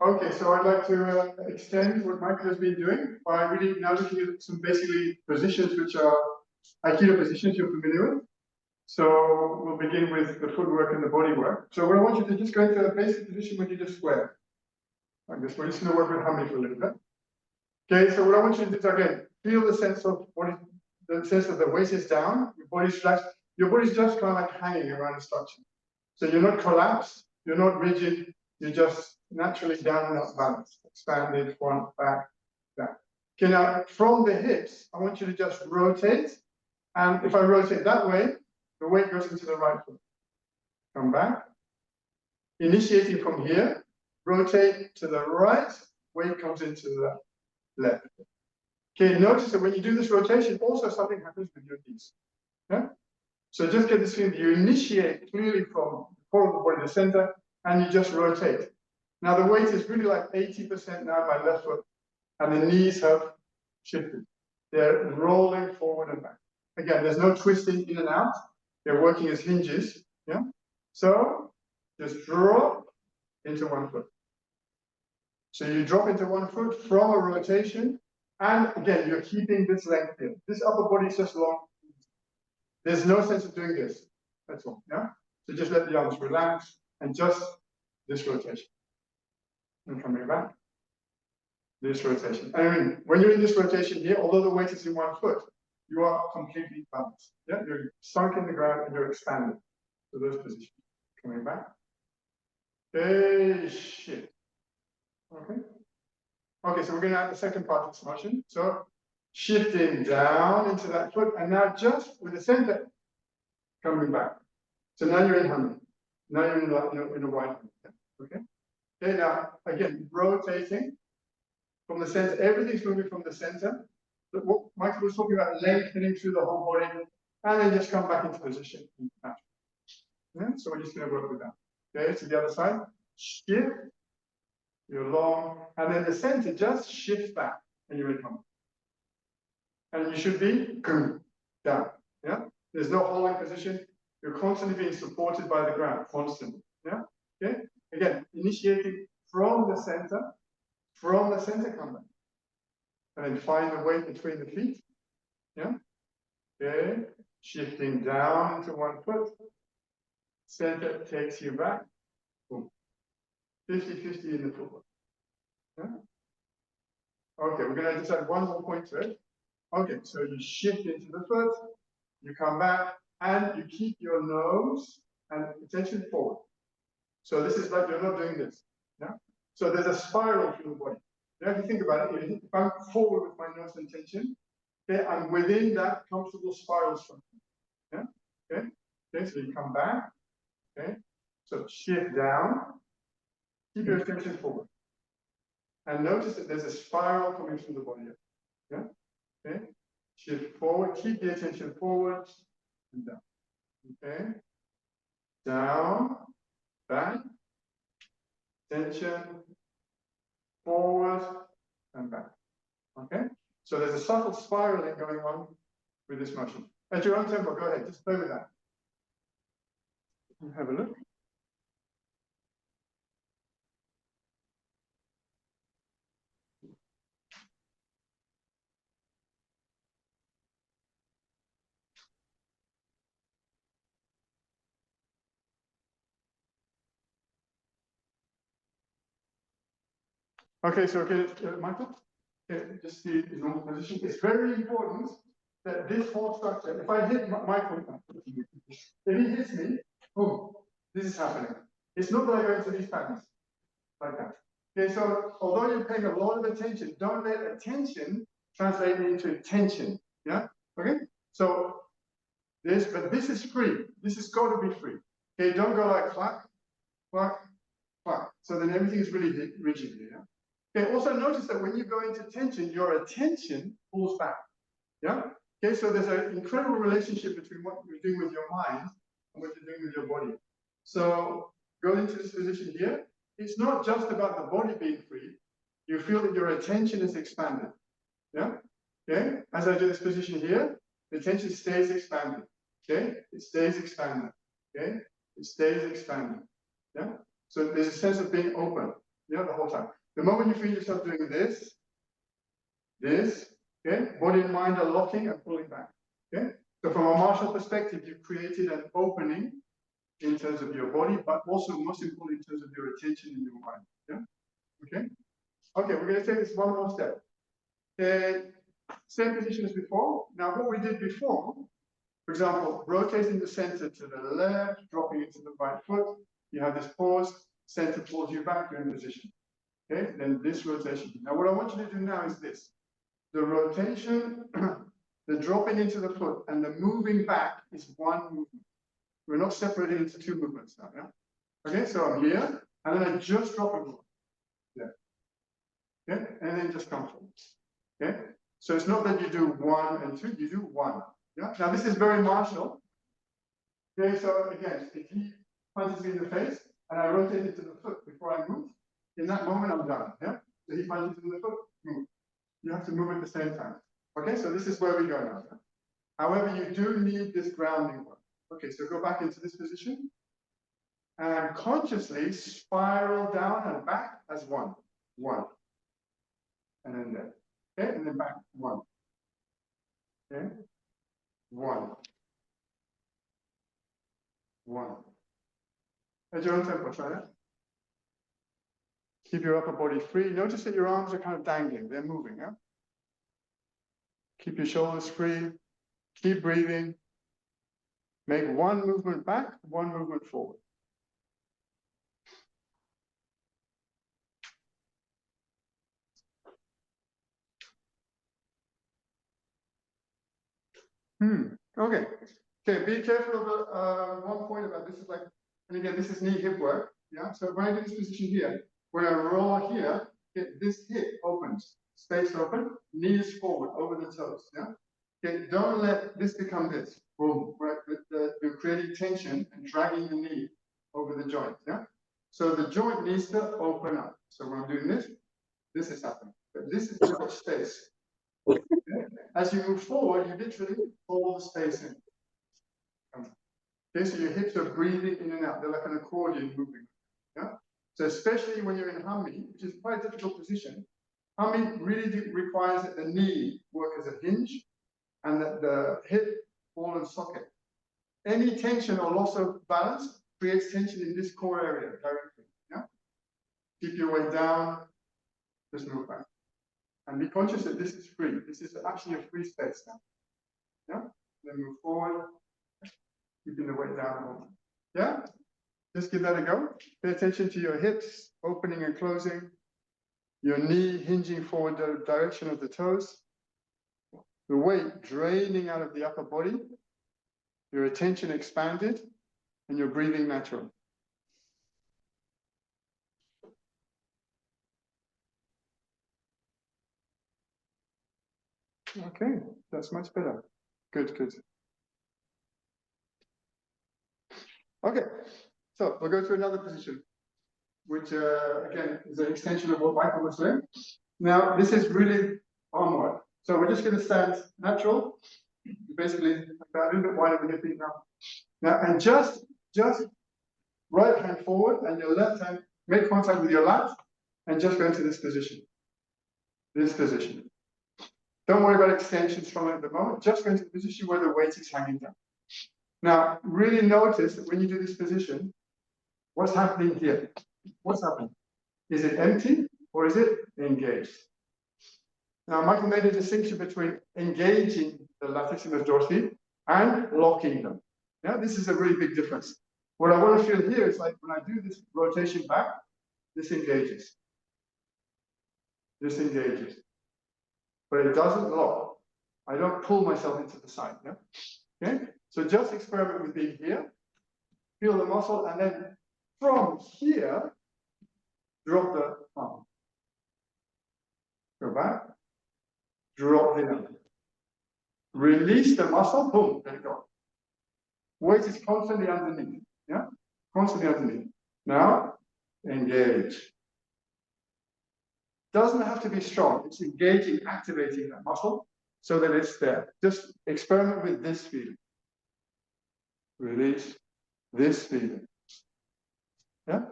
Okay, so I'd like to extend what Michael has been doing by really now looking at some basically positions which are Aikido positions you're familiar with. So we'll begin with the footwork and the body work. So what I want you to just go into a basic position when you just square. Like this, we're just going to work with Hammy for a little bit. Okay, so what I want you to do is again, feel the sense of the sense that the weight is down, your body's flat, your body's just kind of like hanging around the structure. So you're not collapsed, you're not rigid, you're just naturally down and up balanced, expanded, front, back, back. Okay, now from the hips, I want you to just rotate. And if I rotate that way, the weight goes into the right foot. Come back. Initiating from here, rotate to the right, weight comes into the left. Okay, notice that when you do this rotation, also something happens with your knees. Yeah? So just get this feeling, you initiate clearly from the core of the body, the center, and you just rotate. Now the weight is really like 80% now by left foot, and the knees have shifted. They're rolling forward and back. Again, there's no twisting in and out. They're working as hinges. Yeah. So just drop into one foot. So you drop into one foot from a rotation, and again, you're keeping this length here. This upper body is just long. There's no sense of doing this. That's all. Yeah. So just let the arms relax and just this rotation. And coming back. This rotation. I mean, when you're in this rotation here, although the weight is in one foot, you are completely balanced. Yeah, you're sunk in the ground and you're expanded to those positions. Coming back. Okay, shift. Okay. Okay, so we're going to add the second part of this motion. So shifting down into that foot, and now just with the center coming back. So now you're in Hammy. Now you're in a wide hand. Okay. Okay, now again, rotating from the center. Everything's moving from the center. But what Michael was talking about, lengthening through the whole body, and then just come back into position. Yeah, so we're just going to work with that. Okay, to the other side. Shift. You're long, and then the center just shifts back, and you're in Hammy. And you should be down. Yeah, there's no holding position. You're constantly being supported by the ground, constantly. Yeah. Okay. Again, initiating from the center come back. And then find the weight between the feet. Yeah. Okay. Shifting down into one foot. Center takes you back. Boom. 50-50 in the footwork. Yeah. Okay, we're going to just add one more point to it. Okay, so you shift into the foot, you come back, and you keep your nose and attention forward. So this is like you're not doing this. Yeah. So there's a spiral through the body. You have to think about it. If I'm forward with my nose and tension, okay, I'm within that comfortable spiral structure. Yeah. Okay. Okay. So you come back. Okay. So shift down. Keep your attention forward. And notice that there's a spiral coming through the body. Yeah. Okay. Shift forward. Keep the attention forward and down. Okay. Down. Back. Tension. Forward and back. Okay? So there's a subtle spiraling going on with this motion. At your own tempo, go ahead, just play with that. Have a look. Okay, so Michael, just the normal position. It's very important that this whole structure, if I hit Michael, if he hits me, boom, this is happening. It's not that I go into these patterns like that. Okay, so although you're paying a lot of attention, don't let attention translate into tension. Yeah? Okay? So this is free. This has got to be free. Okay, don't go like clack, clack, clack. So then everything is really rigid here. Yeah? Okay, also notice that when you go into tension, your attention pulls back. Yeah? Okay, so there's an incredible relationship between what you're doing with your mind and what you're doing with your body. So go into this position here. It's not just about the body being free. You feel that your attention is expanded. Yeah? Okay? As I do this position here, the attention stays expanded. Okay? It stays expanded. Okay? It stays expanded. Yeah? So there's a sense of being open, the whole time. The moment you feel yourself doing this, okay, body and mind are locking and pulling back, okay? So from a martial perspective, you've created an opening in terms of your body, but also most important in terms of your attention and your mind, yeah? Okay? Okay, we're going to take this one more step. Same position as before. Now, what we did before, for example, rotating the center to the left, dropping into the right foot, you have this pause, center pulls you back, you're in position. Okay, then this rotation. Now, what I want you to do now is this. The rotation, the dropping into the foot, and the moving back is one movement. We're not separating into two movements now, yeah? Okay, so I'm here, and then I just drop and go. Yeah. Okay, and then just come forward. Okay, so it's not that you do 1 and 2, you do 1. Yeah, now this is very martial. Okay, so again, if he punches me in the face and I rotate it to the foot before I move, in that moment I'm done. Yeah, so he punches in the foot, move. You have to move at the same time. Okay, so this is where we go now. Yeah? However, you do need this grounding work. Okay, so go back into this position and consciously spiral down and back as 1, 1, and then there. Okay, and then back 1. Okay, 1, 1. At your own tempo, try that. Keep your upper body free. Notice that your arms are kind of dangling, they're moving, yeah? Keep your shoulders free. Keep breathing. Make 1 movement back, 1 movement forward. Okay. Okay, be careful of one point about this is like, and again, this is knee hip work. Yeah. So when I do this position here, when I roll here, this hip opens, space open, knees forward over the toes. Yeah. Okay, don't let this become this. Boom. Right. You're creating tension and dragging the knee over the joint. Yeah. So the joint needs to open up. So when I'm doing this, this is happening. But this is too much space. Okay? As you move forward, you literally pull the space in. Okay, so your hips are breathing in and out. They're like an accordion moving. Yeah. So especially when you're in 𝗧𝗞𝗞𝗘𝗠𝗨, which is quite a difficult position, 𝗧𝗧𝗞𝗏 really requires that the knee work as a hinge and that the hip ball and socket. Any tension or loss of balance creates tension in this core area directly. Yeah. Keep your weight down. Just move back. And be conscious that this is free. This is actually a free space now. Yeah. Then move forward. Keeping the weight down. Yeah? Just give that a go. Pay attention to your hips, opening and closing. Your knee hinging forward the direction of the toes. The weight draining out of the upper body. Your attention expanded. And your breathing natural. Okay, that's much better. Good, good. Okay, so we'll go to another position, which again is an extension of what Michael was doing. Now, this is really arm work. So we're just going to stand natural, basically like that, a little bit wider with your feet now. Now, and just right hand forward and your left hand, make contact with your lat, and just go into this position. This position. Don't worry about extensions from it at the moment, just go into the position where the weight is hanging down. Now, really notice that when you do this position, what's happening here? What's happening? Is it empty or is it engaged? Now, Michael made a distinction between engaging the Latissimus dorsi and locking them. Yeah, this is a really big difference. What I want to feel here is like when I do this rotation back, this engages. This engages. But it doesn't lock. I don't pull myself into the side. Yeah? Okay? So just experiment with being here, feel the muscle, and then from here, drop the arm. Go back, drop the arm. Release the muscle, boom, let it go. Weight is constantly underneath, yeah? Constantly underneath. Now, engage. Doesn't have to be strong, it's engaging, activating that muscle so that it's there. Just experiment with this feeling. Release this feeling. Yeah?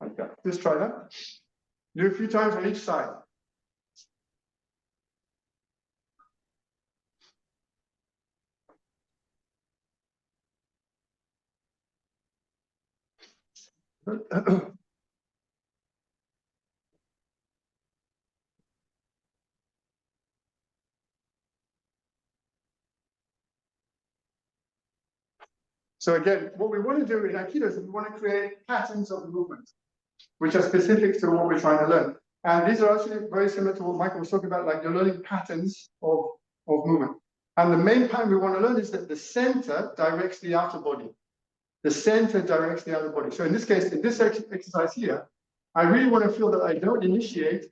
Like that. Just try that. Do a few times on each side. So again, what we want to do in Aikido is we want to create patterns of movement, which are specific to what we're trying to learn. And these are actually very similar to what Michael was talking about, like you're learning patterns of movement. And the main pattern we want to learn is that the center directs the outer body. The center directs the outer body. So in this case, in this exercise here, I really want to feel that I don't initiate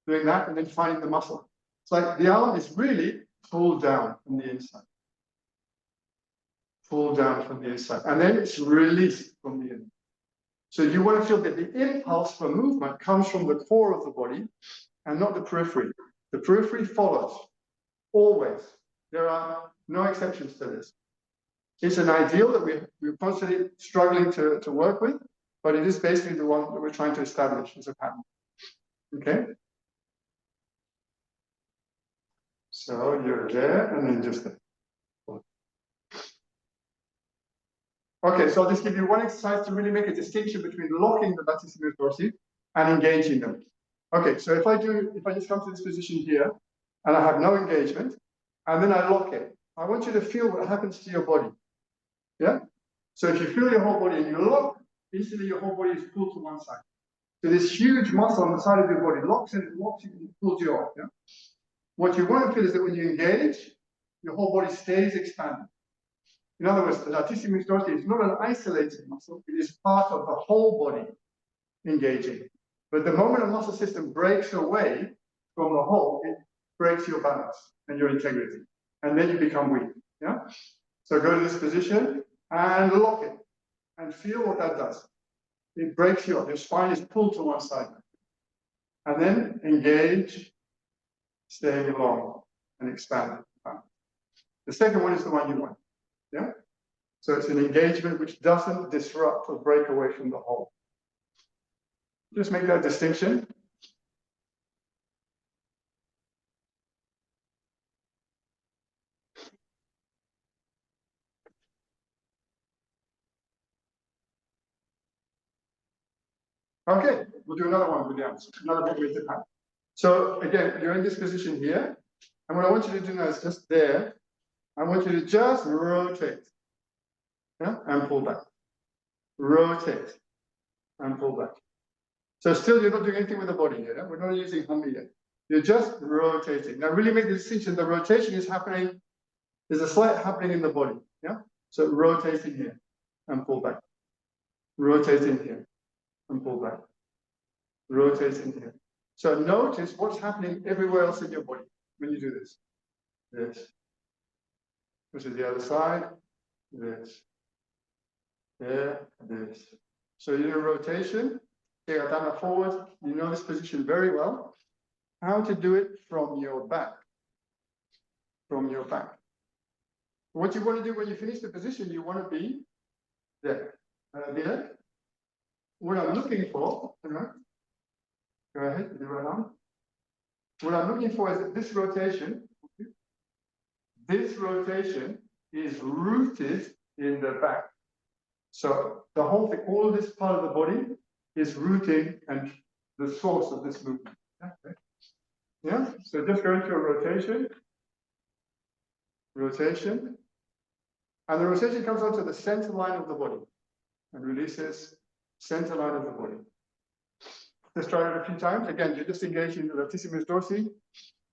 doing that and then finding the muscle. It's like the arm is really pulled down from the inside. Pull down from the inside, and then it's released from the inside. So you want to feel that the impulse for movement comes from the core of the body and not the periphery. The periphery follows, always. There are no exceptions to this. It's an ideal that we're constantly struggling to work with, but it is basically the one that we're trying to establish as a pattern. Okay? So you're there, and then just there. Okay, so I'll just give you one exercise to really make a distinction between locking the Latissimus dorsi and engaging them. Okay, so if I just come to this position here, and I have no engagement, and then I lock it, I want you to feel what happens to your body. Yeah? So if you feel your whole body and you lock, instantly your whole body is pulled to one side. So this huge muscle on the side of your body locks and it locks you and pulls you off. Yeah? What you want to feel is that when you engage, your whole body stays expanded. In other words, the Latissimus dorsi is not an isolated muscle, it is part of the whole body engaging. But the moment a muscle system breaks away from the whole, it breaks your balance and your integrity. And then you become weak. Yeah? So go to this position and lock it and feel what that does. It breaks you up, your spine is pulled to one side. And then engage, staying long and expand. The second one is the one you want. Yeah? So it's an engagement which doesn't disrupt or break away from the whole. Just make that distinction. Okay, we'll do another one with the arms, another bit with the hand. So again, you're in this position here, and what I want you to do now is just there. I want you to just rotate, yeah, and pull back. Rotate and pull back. So still, you're not doing anything with the body here. Yeah? We're not using hummy yet. You're just rotating. Now, really make the distinction. The rotation is happening. There's a slight happening in the body. Yeah. So rotating here and pull back. Rotating here and pull back. Rotating here. So notice what's happening everywhere else in your body when you do this. This. This is the other side. This. There. This. So you do rotation. ภิratana forward. You know this position very well. How to do it from your back. From your back. What you want to do when you finish the position, you want to be there. There. What I'm looking for, go ahead, with the right arm. What I'm looking for is that this rotation is rooted in the back. So the whole thing, all of this part of the body is rooting and the source of this movement. Okay. Yeah, so just go into a rotation. Rotation. And the rotation comes onto the center line of the body and releases center line of the body. Let's try it a few times. Again, you're just engaging the Latissimus dorsi.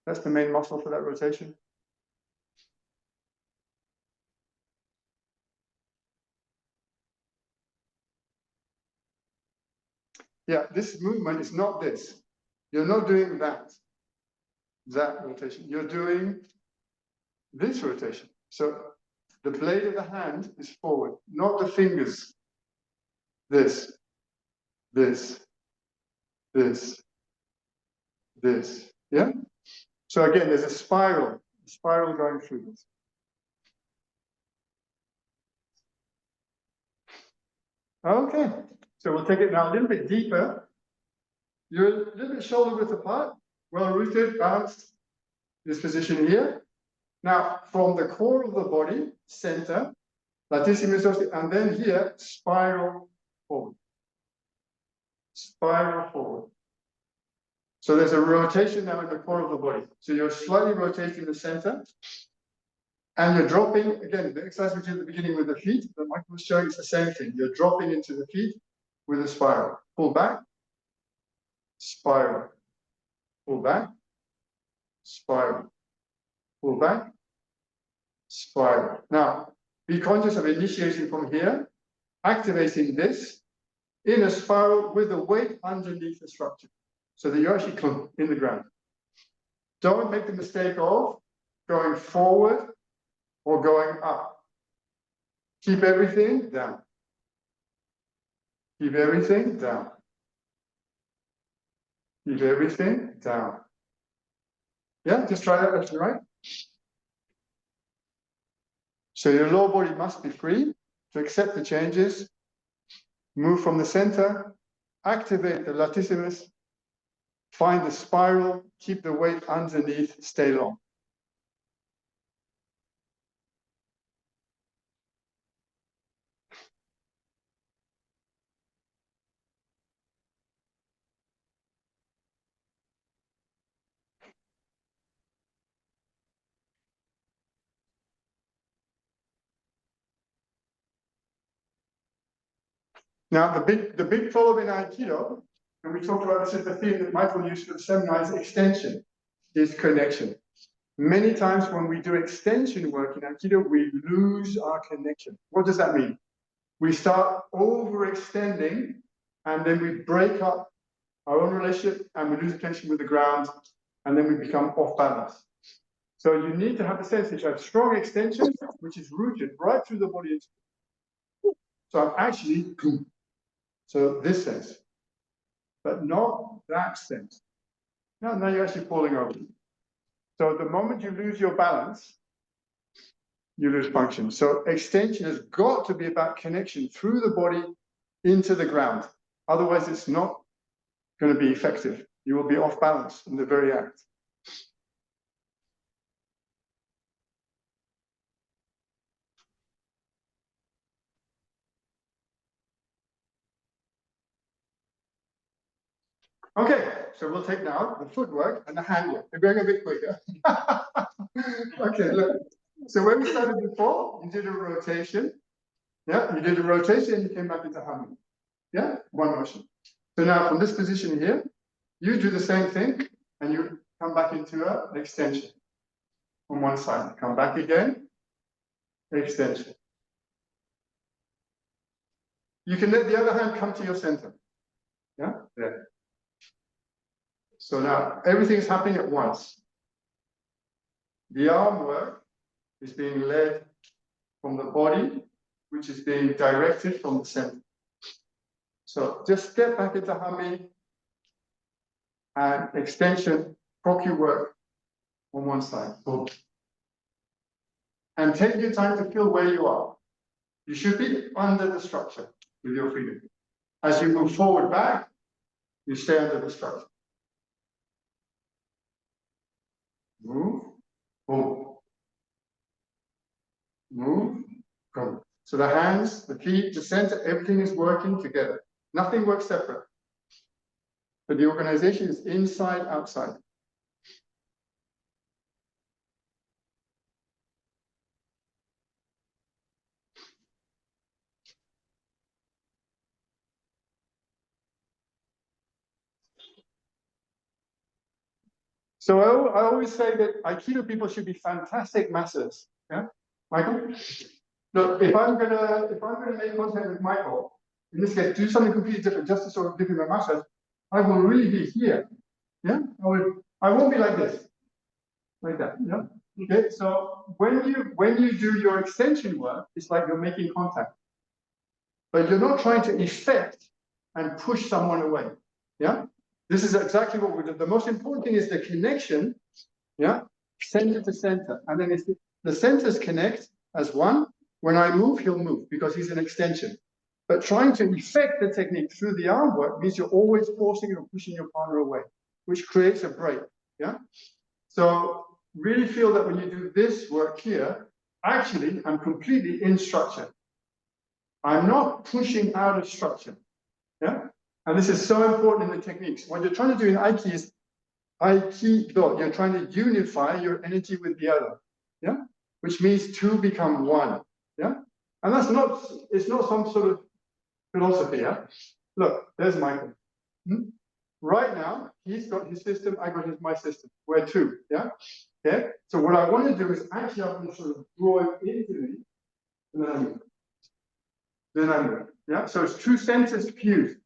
That's the main muscle for that rotation. Yeah, this movement is not this. You're not doing that rotation. You're doing this rotation. So the blade of the hand is forward, not the fingers. This, this, this, this. Yeah? So again, there's a spiral going through this. Okay, So we'll take it now a little bit deeper. You're a little bit shoulder width apart, well rooted, balanced. This position here. Now, from the core of the body, center, Latissimus, and then here, spiral forward. Spiral forward. So there's a rotation now in the core of the body. So you're slightly rotating the center. And you're dropping, again, the exercise we did at the beginning with the feet, that Michael was showing, it's the same thing. You're dropping into the feet with a spiral. Pull back, spiral. Pull back, spiral. Pull back, spiral. Now, be conscious of initiating from here, activating this in a spiral with the weight underneath the structure, so that you're actually in the ground. Don't make the mistake of going forward or going up. Keep everything down. Keep everything down. Keep everything down. Yeah, just try that left and right. So your lower body must be free to accept the changes. Move from the center, activate the latissimus, find the spiral, keep the weight underneath, stay long. Now, the big problem in Aikido, and we talked about this as the theme that Michael used for the seminar, is extension, is connection. Many times when we do extension work in Aikido, we lose our connection. What does that mean? We start overextending, and then we break up our own relationship, and we lose the connection with the ground, and then we become off balance. So you need to have the sense that you have strong extension, which is rooted right through the body. So I'm actually, so this sense, but not that sense. Now you're actually falling over. So the moment you lose your balance, you lose function. So extension has got to be about connection through the body into the ground. Otherwise, it's not going to be effective. You will be off balance in the very act. Okay, so we'll take now the footwork and the handwork. We're going a bit quicker. Okay, look. So when we started before, you did a rotation. Yeah, you did a rotation and you came back into humming. Yeah, one motion. So now from this position here, you do the same thing and you come back into an extension on one side. Come back again, extension. You can let the other hand come to your center. Yeah, there. So now everything is happening at once. The arm work is being led from the body, which is being directed from the center. So just step back into humming and extension, koku work on one side. Boom. And take your time to feel where you are. You should be under the structure with your freedom. As you move forward back, you stay under the structure. Move, boom. Move, boom. So the hands, the feet, the center, everything is working together. Nothing works separate. But the organization is inside, outside. So I always say that Aikido people should be fantastic masters. Yeah, Michael. Look, if I'm gonna make contact with Michael, in this case, do something completely different, just to sort of give him a massage, I will really be here. Yeah, I won't be like this, like that. Yeah. Okay. So when you do your extension work, it's like you're making contact, but you're not trying to effect and push someone away. Yeah. This is exactly what we do. The most important thing is the connection, yeah, center to center. And then if the centers connect as one, when I move, he'll move because he's an extension. But trying to effect the technique through the arm work means you're always forcing or pushing your partner away, which creates a break. Yeah. So really feel that when you do this work here, actually, I'm completely in structure. I'm not pushing out of structure. Yeah. And this is so important in the techniques. What you're trying to do in Aikido is Aikido. You're trying to unify your energy with the other. Yeah. Which means two become one. Yeah. And that's not, it's not some sort of philosophy. Yeah. Look, there's Michael. Right now, he's got his system, I got my system. We're two. Yeah. Okay. So what I want to do is actually I want to sort of draw it into me, and then I move. Then I move. Yeah. So it's two centers fused.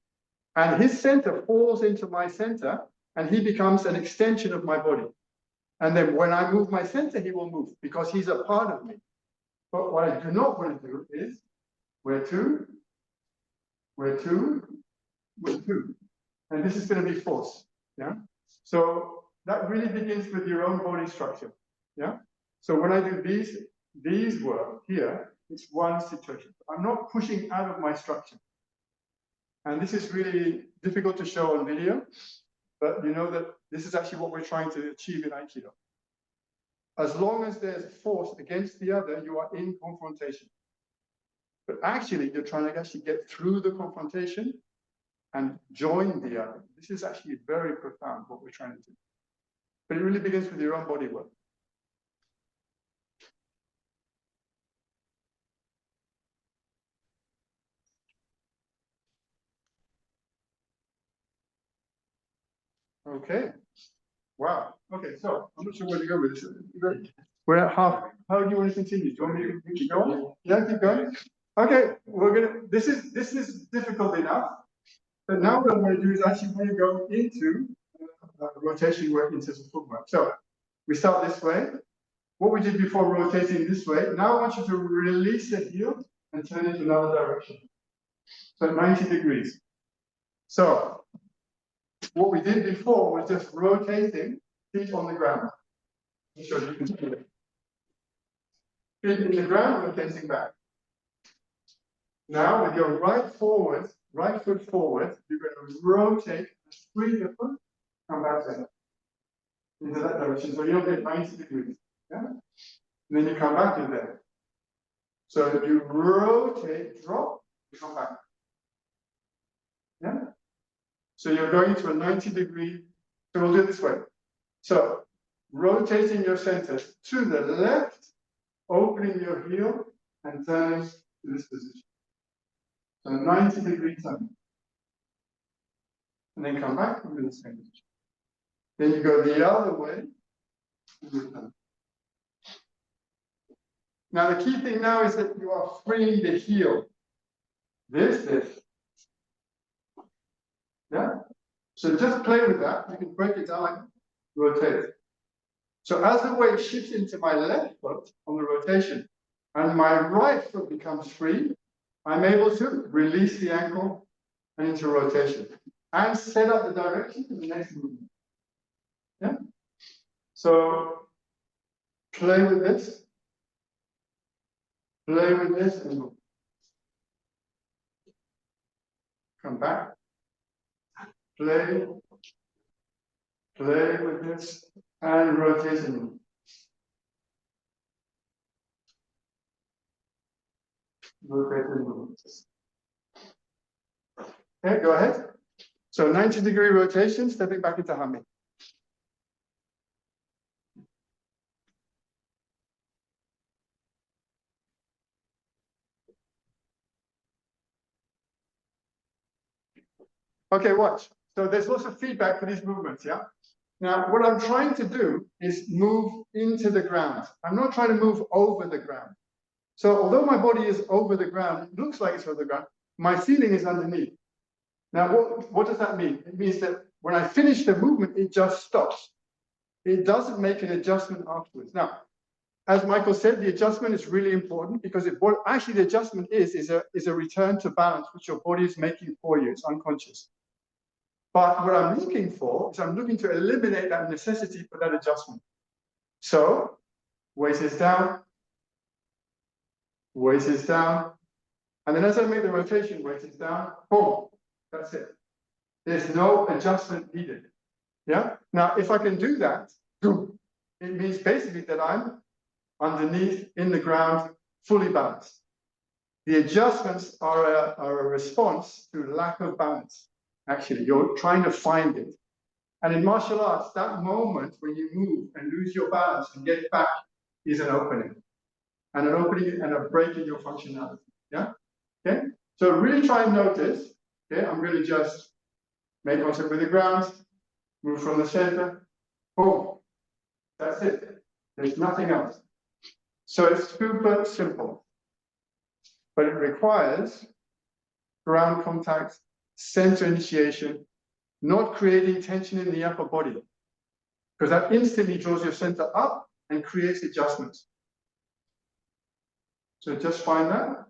And his center falls into my center, and he becomes an extension of my body. And then when I move my center, he will move because he's a part of me. But what I do not want to do is we're two, we're two, we're two. And this is going to be force. Yeah. So that really begins with your own body structure. Yeah. So when I do these work here, it's one situation. I'm not pushing out of my structure. And this is really difficult to show on video, but you know that this is actually what we're trying to achieve in Aikido. As long as there's force against the other, you are in confrontation. But actually, you're trying to actually get through the confrontation and join the other. This is actually very profound, what we're trying to do. But it really begins with your own body work. Okay. Wow. Okay, so I'm not sure where to go with this. We're at half. How do you want to continue? Do you want me to keep going? Yeah, keep going. Okay, we're gonna. This is difficult enough. But now what I'm going to do is actually want to go into rotation work into the footwork. So we start this way. What we did before rotating this way. Now I want you to release the heel and turn it in another direction. So 90 degrees. So what we did before was just rotating, feet on the ground. So you can see it. Feet in the ground, rotating back. Now with your right foot forward, you're going to rotate, free the foot, come back there. Into that direction. So you'll get 90 degrees. Yeah? And then you come back in there. So if you rotate, drop, you come back. Yeah? So you're going to a 90-degree, so we'll do it this way. So rotating your center to the left, opening your heel, and turning to this position. So 90-degree turn. And then come back into the same position. Then you go the other way, and return. Now the key thing now is that you are freeing the heel. This. Yeah? So just play with that. You can break it down, rotate. So as the weight shifts into my left foot on the rotation, and my right foot becomes free, I'm able to release the ankle and into rotation, and set up the direction for the next movement. Yeah? So play with this, and move. Come back. Play with this, and rotate and move. Rotate and move. Okay, go ahead. So 90-degree rotation, stepping back into Hami. Okay, watch. So there's lots of feedback for these movements, yeah? Now, what I'm trying to do is move into the ground. I'm not trying to move over the ground. So although my body is over the ground, it looks like it's over the ground, my feeling is underneath. Now, what does that mean? It means that when I finish the movement, it just stops. It doesn't make an adjustment afterwards. Now, as Michael said, the adjustment is really important because what actually the adjustment is a return to balance, which your body is making for you. It's unconscious. But what I'm looking for is I'm looking to eliminate that necessity for that adjustment. So, weight is down, And then as I make the rotation, weight is down, boom, that's it. There's no adjustment needed. Yeah. Now, if I can do that, it means basically that I'm underneath in the ground, fully balanced. The adjustments are a response to lack of balance. Actually, you're trying to find it. And in martial arts, that moment when you move and lose your balance and get back is an opening. And an opening and a break in your functionality. Yeah? Okay? So really try and notice. Okay, I'm going to just make contact with the ground, move from the center, boom. That's it. There's nothing else. So it's super simple. But it requires ground contact, center initiation, not creating tension in the upper body. Because that instantly draws your center up and creates adjustments. So just find that.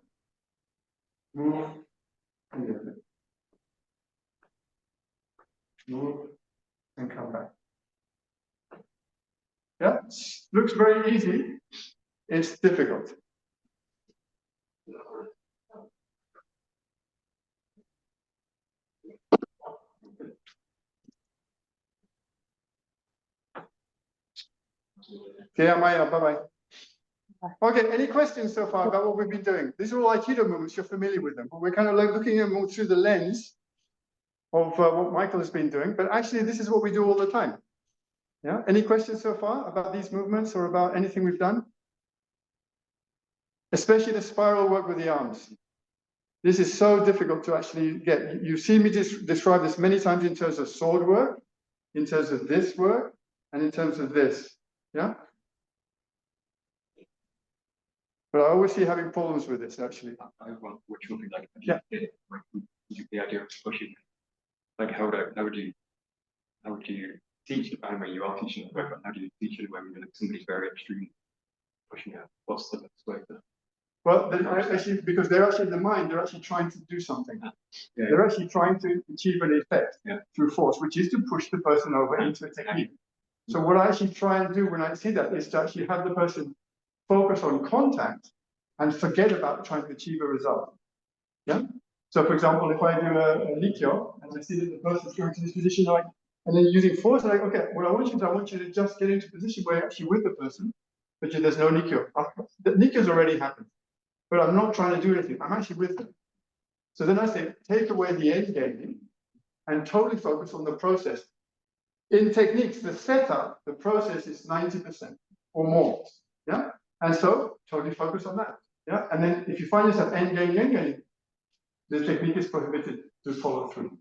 Move. Move and come back. Yeah, looks very easy. It's difficult. Okay, Amaya, bye-bye. Okay, any questions so far about what we've been doing? These are all Aikido movements, you're familiar with them, but we're kind of like looking at them all through the lens of what Michael has been doing, but actually this is what we do all the time. Yeah, any questions so far about these movements or about anything we've done? Especially the spiral work with the arms. This is so difficult to actually get. You've seen me describe this many times in terms of sword work, in terms of this work, and in terms of this. Yeah? But I always see having problems with this, actually. I want which will be like, yeah. The idea of pushing, like how would you teach it? I mean, you are teaching it, but how do you teach it when somebody's very extreme pushing out? What's the best way to? Well, actually, because they're actually in the mind, they're actually trying to do something. Yeah. They're actually trying to achieve an effect through force, which is to push the person over into a technique. So what I actually try and do when I see that is to actually have the person focus on contact and forget about trying to achieve a result. Yeah. So, for example, if I do a nikyo and I see that the person's going to this position, like, and then using force, I'm like, okay, what I want you to do, I want you to just get into a position where you're actually with the person, but there's no nikyo. The nikyo's already happened, but I'm not trying to do anything. I'm actually with them. So then I say, take away the end game and totally focus on the process. In techniques, the setup, the process is 90% or more. Yeah. And so totally focus on that. Yeah. And then if you find yourself end game, the technique is prohibited to follow through.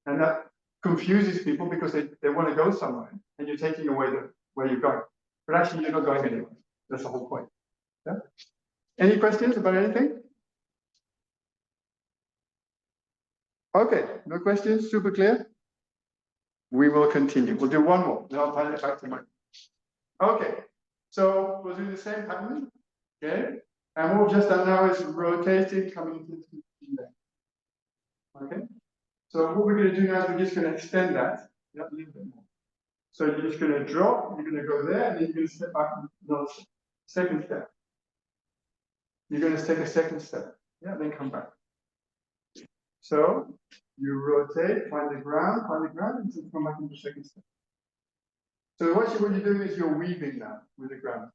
And that confuses people because they want to go somewhere and you're taking away where you're going. But actually you're not going anywhere. That's the whole point. Yeah. Any questions about anything? Okay, no questions, super clear. We will continue. We'll do one more, then I'll hand it back to Mike. Okay, so we'll do the same pattern. Okay, and what we've just done now is rotating, coming into the there. Okay, so what we're going to do now is we're just going to extend that a little bit more. So you're just going to drop, you're going to go there, and then you're going to step back another second step. You're going to take a second step, yeah, then come back. So you rotate, find the ground, and then come back into the second step. So actually what you're doing is you're weaving now with the ground.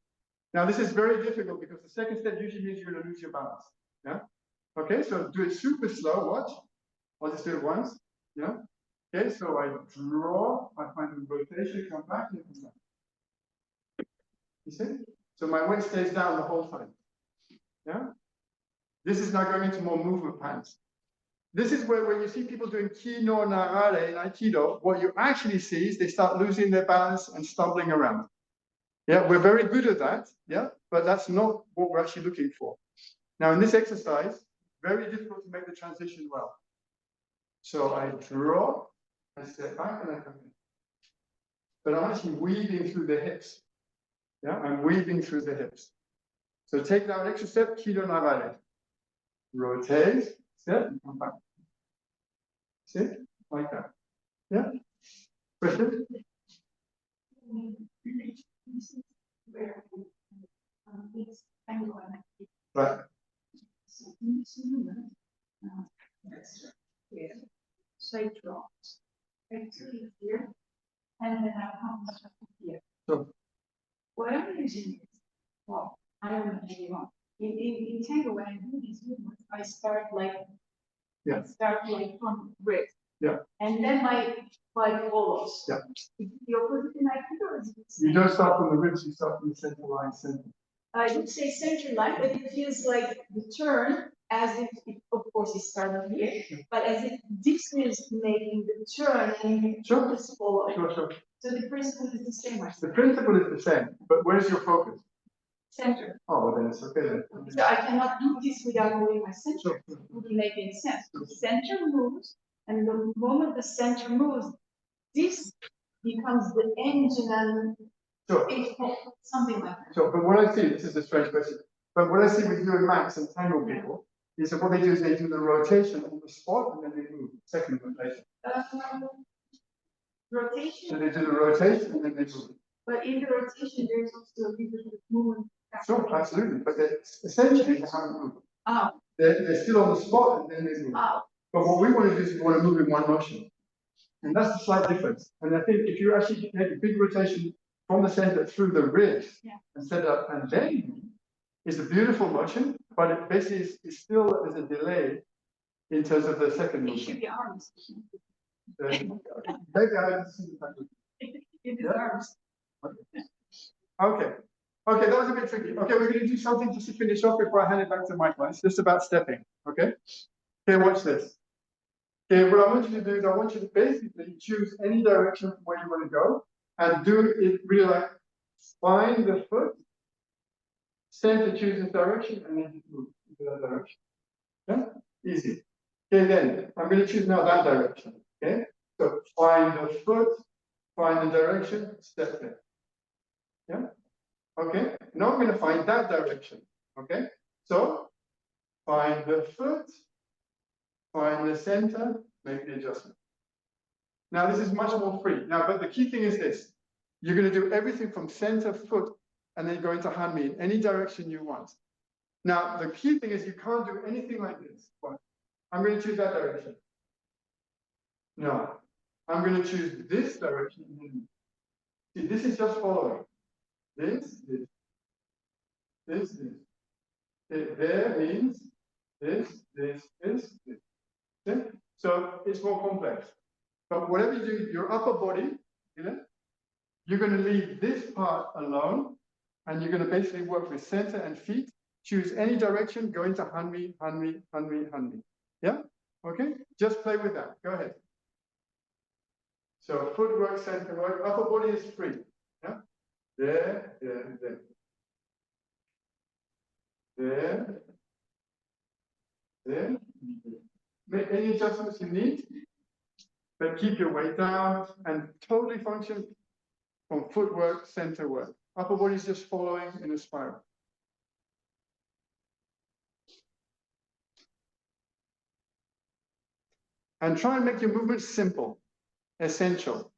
Now this is very difficult because the second step usually means you're going to lose your balance. Yeah. Okay, so do it super slow. Watch. I'll just do it once. Yeah. Okay, so I draw, I find the rotation, come back, and come back. You see? So my weight stays down the whole time. Yeah. This is now going into more movement patterns. This is where when you see people doing 𝗧𝗔𝗞𝗘𝗠𝗨𝗦 in Aikido, what you actually see is they start losing their balance and stumbling around. Yeah, we're very good at that, yeah, but that's not what we're actually looking for. Now, in this exercise, very difficult to make the transition well. So I draw, I step back, and I come in. But I'm actually weaving through the hips. Yeah, I'm weaving through the hips. So take that extra step, 𝗧𝗔𝗞𝗘𝗠𝗨𝗦. Rotate, step, and come back. See? Like that. Yeah? Question? Right. I'm using it. Well, I don't know anymore. In tango, when I do these movements, I start like from wrist. Yeah. And then my follows. Yeah. The opposite in Aikido is you don't start from the ribs, you start from the center line center. I would say center line, but it feels like the turn as if of course it started here, but as if this is making the turn and Sure. is following. Sure. So the principle is the same, I The think. principle is the same, but where's your focus? Center. Oh, well, then it's okay then. So I cannot do this without moving my center. Sure. It wouldn't make any sense. The center moves, and the moment the center moves, this becomes the engine and Sure. something like that. Sure, but what I see, this is a strange question, but what I see with you and Max and tango people is that what they do is they do the rotation on the spot and then they move. Second rotation. Rotation. So they do the rotation and then they move. But in the rotation, there's also a bit of movement. Sure, absolutely. But essentially they haven't moved. Oh. They're still on the spot and then they move. Oh. But what we want to do is we want to move in one motion. And that's the slight difference. And I think if you actually make a big rotation from the center through the ribs and set up and then it's a beautiful motion, but it basically is still there's a delay in terms of the second It should motion. be arms. Maybe I haven't seen It is arms. Okay. Okay, that was a bit tricky. Okay, we're going to do something just to finish off before I hand it back to Michael. It's just about stepping. Okay? Okay, watch this. Okay, what I want you to do is I want you to basically choose any direction from where you want to go and do it really like find the foot, center chooses direction, and then move into that direction. Yeah? Easy. Okay, then I'm going to choose now that direction. Okay? So find the foot, find the direction, step there. Yeah? Okay, now I'm going to find that direction. Okay, so find the foot, find the center, make the adjustment. Now this is much more free. Now, but the key thing is this: you're going to do everything from center, foot, and then go into hand me in any direction you want. Now, the key thing is you can't do anything like this. I'm going to choose that direction. No, I'm going to choose this direction. See, this is just following. This. There means this. Okay? So it's more complex. But whatever you do, your upper body, you're going to leave this part alone, and you're going to basically work with center and feet. Choose any direction, go into hand me. Yeah? Okay? Just play with that. Go ahead. So footwork, center work, upper body is free. Yeah? There. Make any adjustments you need, but keep your weight down and totally function from footwork, center work. Upper body is just following in a spiral. And try and make your movements simple, essential.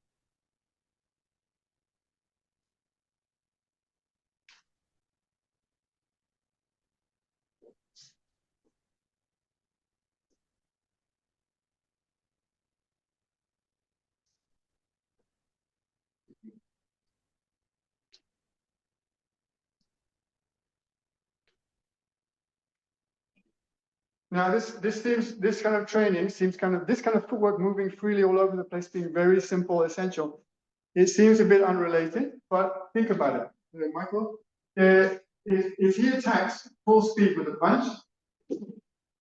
Now this kind of training seems this kind of footwork moving freely all over the place being very simple, essential. It seems a bit unrelated, but think about it, Michael. If he attacks full speed with a punch,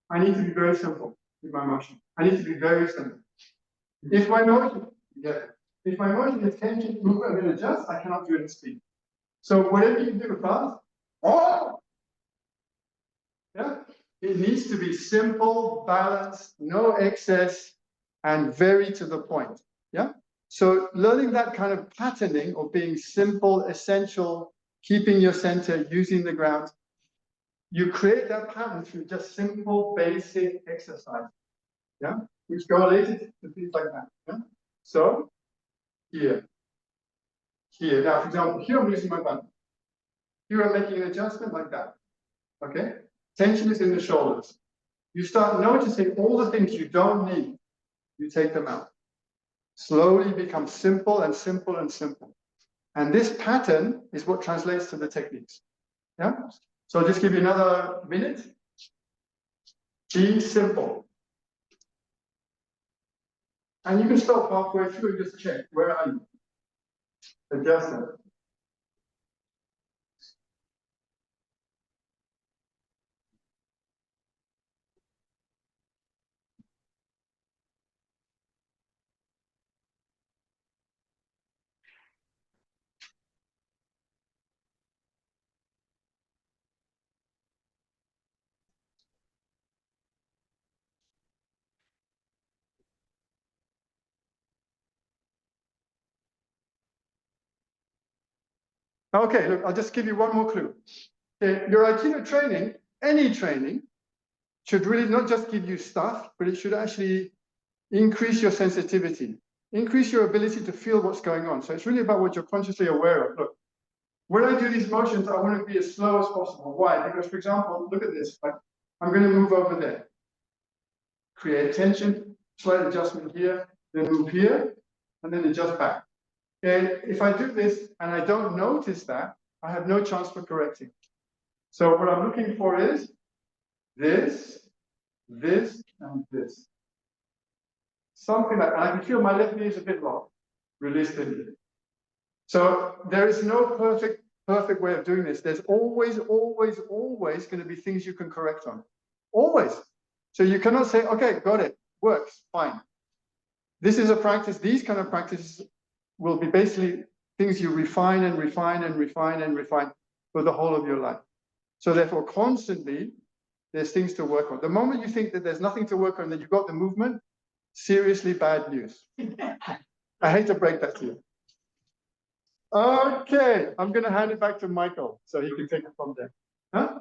I need to be very simple with my motion. I need to be very simple. If my motion is tension, move, and then adjust, I cannot do it at speed. So whatever you do fast, it needs to be simple, balanced, no excess, and very to the point. Yeah. So learning that kind of patterning of being simple, essential, keeping your center, using the ground, you create that pattern through just simple, basic exercise. Yeah, which go related to things like that. Yeah. So here. Now, for example, here I'm using my button. Here I'm making an adjustment like that. Okay. Tension is in the shoulders. You start noticing all the things you don't need. You take them out. Slowly become simple and simple and simple. And this pattern is what translates to the techniques. Yeah? So I'll just give you another minute. Be simple. And you can stop halfway through and just check, where are you? Adjust it. Okay, look, I'll just give you one more clue. Okay, your Aikido training, any training, should really not just give you stuff, but it should actually increase your sensitivity, increase your ability to feel what's going on. So it's really about what you're consciously aware of. Look, when I do these motions, I want to be as slow as possible. Why? Because, for example, look at this. I'm going to move over there. Create tension, slight adjustment here, then move here, and then adjust back. And if I do this and I don't notice that, I have no chance for correcting. So what I'm looking for is this, this, and this. Something like that. I can feel my left knee is a bit locked. Release the knee. So there is no perfect way of doing this. There's always going to be things you can correct on. Always. So you cannot say, okay, got it, works, fine. This is a practice. These kind of practices will be basically things you refine and refine and refine and refine for the whole of your life. So therefore, constantly, there's things to work on. The moment you think that there's nothing to work on, that you've got the movement, seriously bad news. I hate to break that to you. Okay, I'm going to hand it back to Michael so he can take it from there. Huh?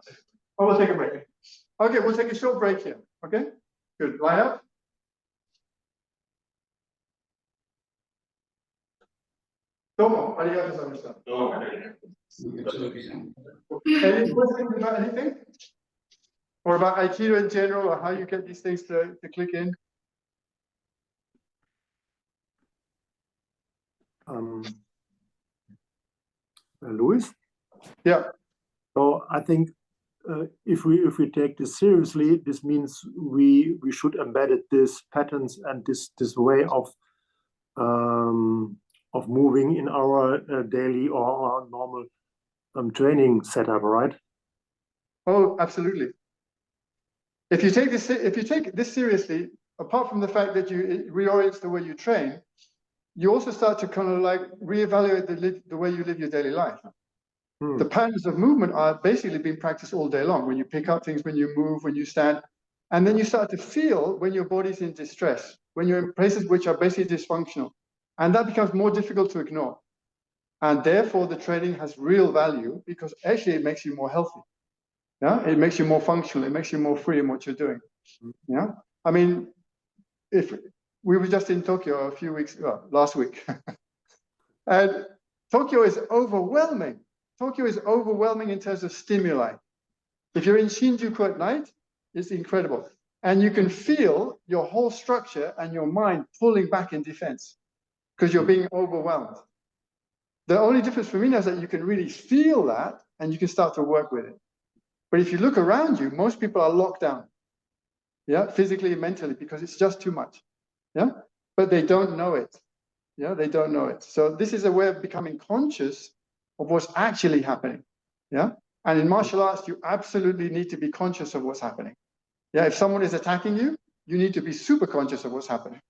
Oh, we'll take a break. Okay, we'll take a short break here. Okay, good. Line up. Domo, arigato gozaimashita. Any questions about anything? Or about Aikido in general, or how you get these things to click in? Louis? Yeah. So I think if we take this seriously, this means we should embed this patterns and this way of moving in our daily or our normal training setup, right? Oh, absolutely. If you take this seriously, apart from the fact that it reorients the way you train, you also start to kind of like reevaluate the way you live your daily life. The patterns of movement are basically being practiced all day long. When you pick up things, when you move, when you stand, and then you start to feel when your body's in distress, when you're in places which are basically dysfunctional, and that becomes more difficult to ignore. And therefore, the training has real value because actually it makes you more healthy. Yeah, it makes you more functional. It makes you more free in what you're doing. Yeah, I mean, if we were just in Tokyo a few weeks, last week, and Tokyo is overwhelming. Tokyo is overwhelming in terms of stimuli. If you're in Shinjuku at night, it's incredible. And you can feel your whole structure and your mind pulling back in defense because you're being overwhelmed. The only difference for me now is that you can really feel that and you can start to work with it. But if you look around you, most people are locked down, yeah, physically and mentally, because it's just too much, yeah. But they don't know it, yeah. They don't know it. So this is a way of becoming conscious of what's actually happening, yeah. And in martial arts, you absolutely need to be conscious of what's happening, yeah. If someone is attacking you, you need to be super conscious of what's happening,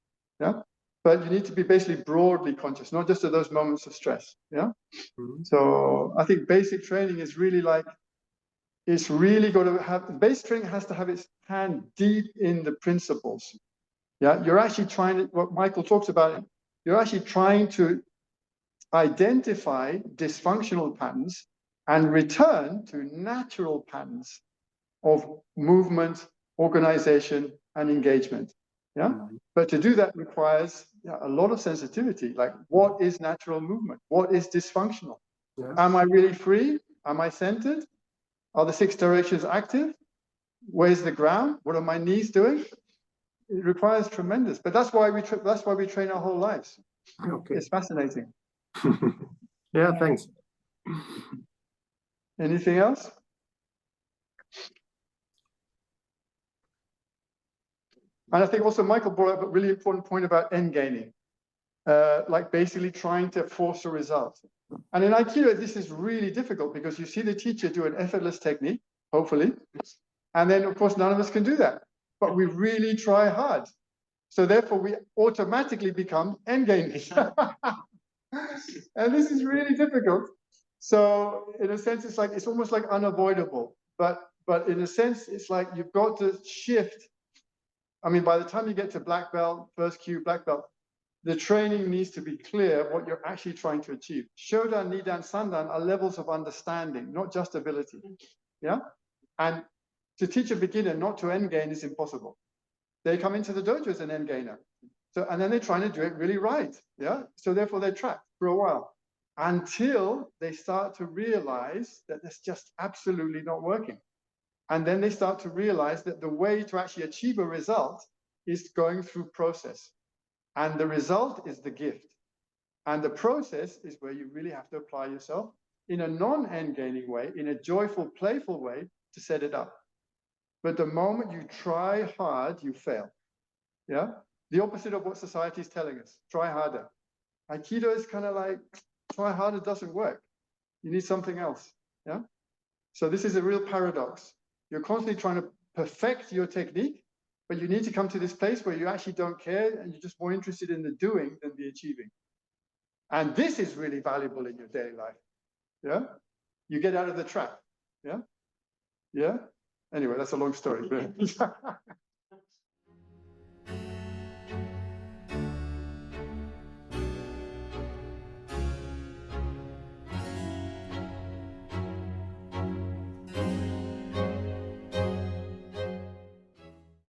yeah. But you need to be basically broadly conscious, not just at those moments of stress, yeah. So I think basic training is really like. It's really got to have, basic training has to have its hand deep in the principles. Yeah, you're actually trying to, what Michael talks about, you're actually trying to identify dysfunctional patterns and return to natural patterns of movement, organization, and engagement. Yeah, but to do that requires a lot of sensitivity. Like, what is natural movement? What is dysfunctional? Yeah. Am I really free? Am I centered? Are the 6 directions active? Where's the ground? What are my knees doing? It requires tremendous, but that's why we train our whole lives. Okay. It's fascinating. Yeah, thanks. Anything else? And I think also Michael brought up a really important point about end gaining, like basically trying to force a result. And in Aikido, this is really difficult because you see the teacher do an effortless technique, hopefully, and then of course none of us can do that, but we really try hard. So therefore we automatically become end gainers. And this is really difficult. So in a sense, it's almost like unavoidable, but in a sense, it's like you've got to shift. I mean, by the time you get to black belt, first kyu, black belt, the training needs to be clear what you're actually trying to achieve. Shodan, Nidan, Sandan are levels of understanding, not just ability. Yeah? And to teach a beginner not to end gain is impossible. They come into the dojo as an end gainer. So, and then they're trying to do it really right. Yeah? So therefore they're trapped for a while until they start to realize that that's just absolutely not working. And then they start to realize that the way to actually achieve a result is going through process. And the result is the gift. And the process is where you really have to apply yourself in a non-end gaining way, in a joyful, playful way to set it up. But the moment you try hard, you fail. Yeah? The opposite of what society is telling us. Try harder. Aikido is kind of like, try harder doesn't work. You need something else. Yeah? So this is a real paradox. You're constantly trying to perfect your technique, but you need to come to this place where you actually don't care and you're just more interested in the doing than the achieving. And this is really valuable in your daily life. Yeah? You get out of the trap. Yeah? Yeah? Anyway, that's a long story.